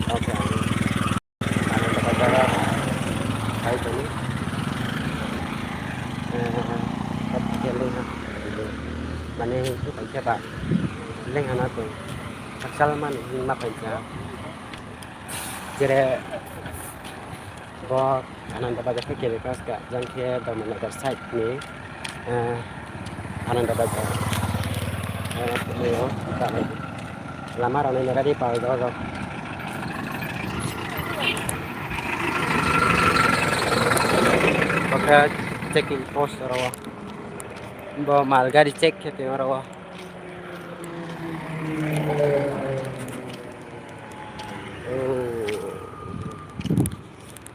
oke Ananda Bazar hai tuni cấp kia lên ha mà nên cứ phải cho bạn lên hàng nào cũng Salman mà phải cho jadi bo Ananda Bazar ke kiri kas ka jangke Dharmanagar side ni Ananda Bazar ni oh kita lagi lama orang ini tadi pau do oke checking post rawa bo malgari check ke rawa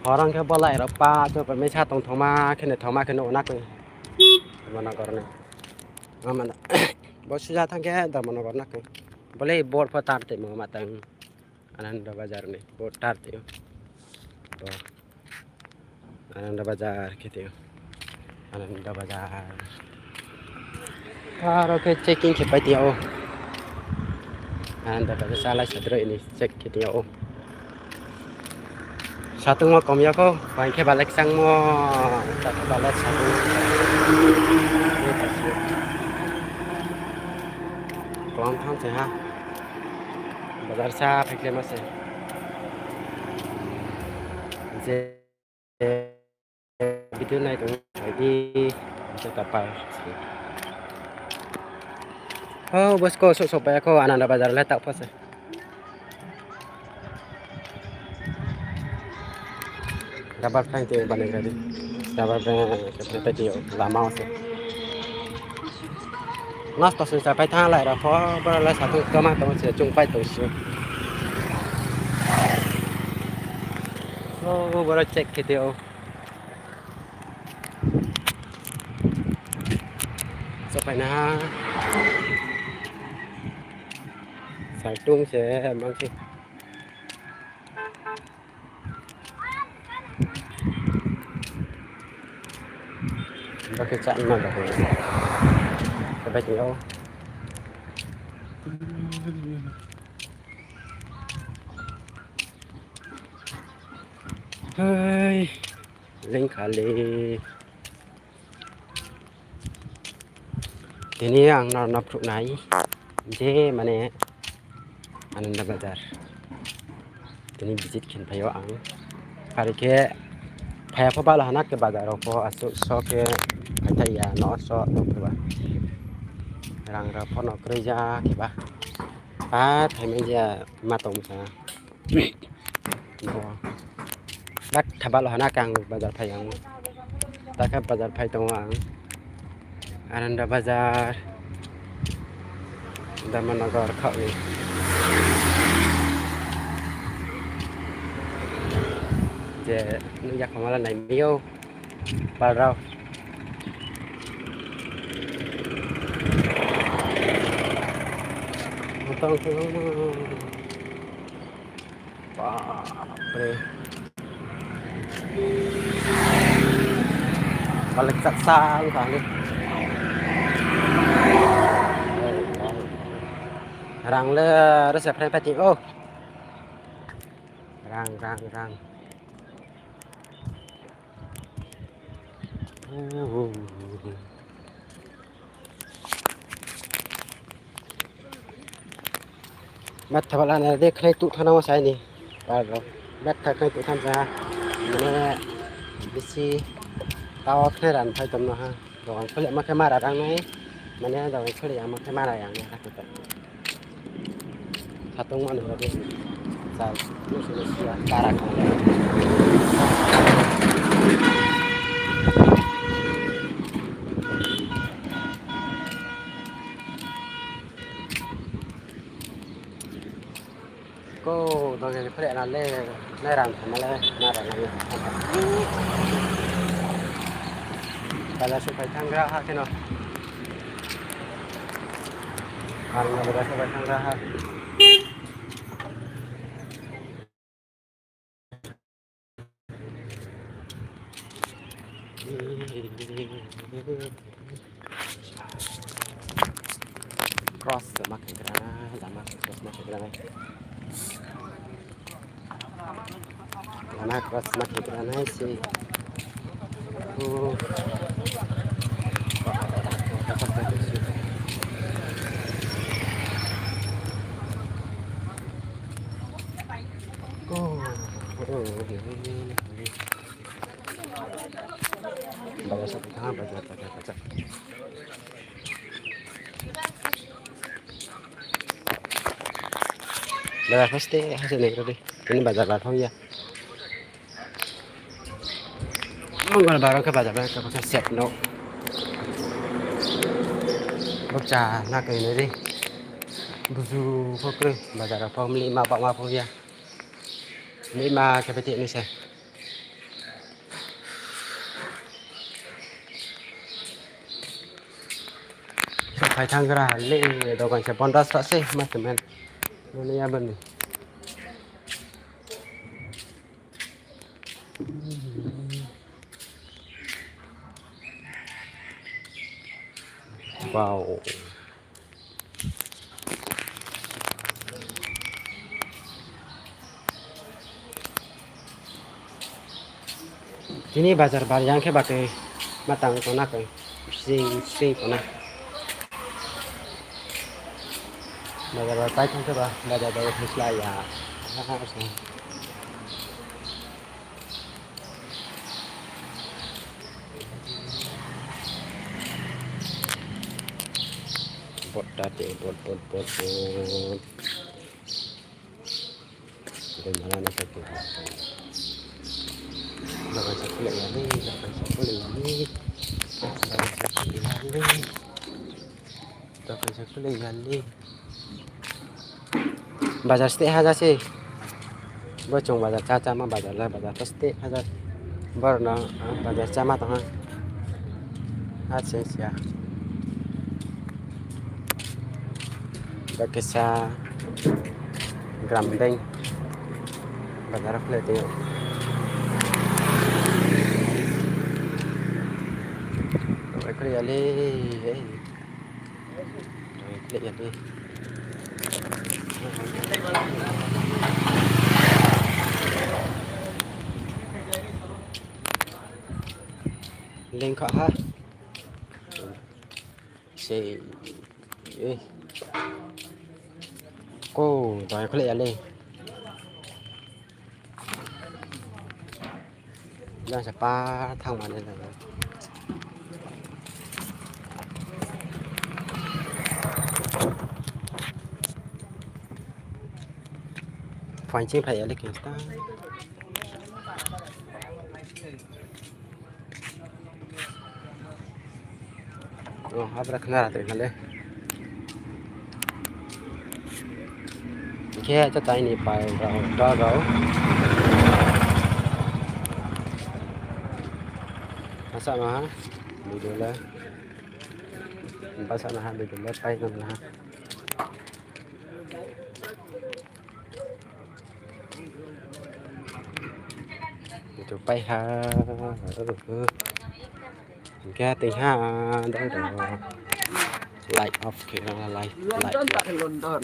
orang ke bola Eropa tu pemirsa tong thoma kene onak ni Dharmanagar ni mana bos sudah thangke Dharmanagar nak boleh board patar te mo matang Ananda Bazar ni board tar te to Ananda Bazar gitu Ananda Bazar kalau ke checking ke patio Ananda Bazar salah sadro ini cek gitu satu mau kom ya ko bangke balik sang mo satu balik satu kelam tham se ha bazar sa phekle ma se je video này cũng phải đi cho tập bài bosco so pa ko Ananda Bazar la tak pas dapat kan tu balik tadi dapat ke tadi lama se nas to se phải tha lại là phó là satu cơ mà tôi sẽ chung phải tổ sự baru cek gitu sampai nah phải tung sẽ mang sih pakai cak mana dah sampai jauh hai lên kali ini yang nafsu nai je mana Ananda Bazar ini visit kin payo ang hari ke paya apa balah anak ke bazar apa asuk so ke kata ya no so apa ba rang rapo no kerja ke ba thai meja matong sa bắt thaba lo hana kang bazar phayang ta ka bazar phay tong ang Ananda Bazar Dharmanagar khau ni je nu yak mala nai mio pa rau tong pre balik sang kali rang le resep pren pati rang mắt thà bạn này देख ले tụ thằng nào sai nè rồi mắt thà cái tụ tham gia này bisi tao cái đàn phải tầm nó ha rồi cái lệ mắt cái mà đã đang này mà nè rồi cái lệ mắt cái mà này này các cái satu mana lagi saya sudah karak cô tôi cái lệ là lệ này làm mà lệ mà làm kalau supaya tangga hati no karena berasa supaya tangga cross makin kerana lama cross makin kerana Nakras makikiranay si Oh, baca satu tangan baca. Baca pasti hasilnya itu deh. Ini baca baca ya. Mongol baru ke baca baca set no. Baca nak ini deh. Buzu pokre baca apa lima pak maaf ya. Lima kepetik ini saya. Phải thang ra lên đầu còn sẽ bón ra sợi mà tụi mình nó ya bên này wow ini bazar bar yang ke pakai matang ko na kai sing ko na bazar bar tai kan ke ba bazar bar hisla ya bot date bot dan mana nak ke jangan sekali ini bazar setiap aja sih bocong bazar caca mah bazar lah bazar setiap aja baru bazar camat ha ya Bakesa Grambeng bazar flat Kali ali, kali ali. Link ha. Si, cô rồi kali ali. Jangan siapa thang mana lah. Phanh chiếc phải lấy kiểm ta अब रखना रहते हैं ले क्या तो ताई नहीं पाए गाओ masa mah video lah masa nah video lah tay nah itu pai ha cái tình ha đây rồi light off kia là light London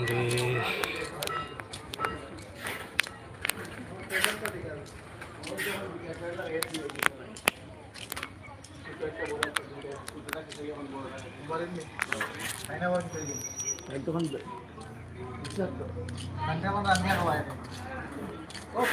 Monday itu kan bisa tuh nanti apa nanti apa ini oh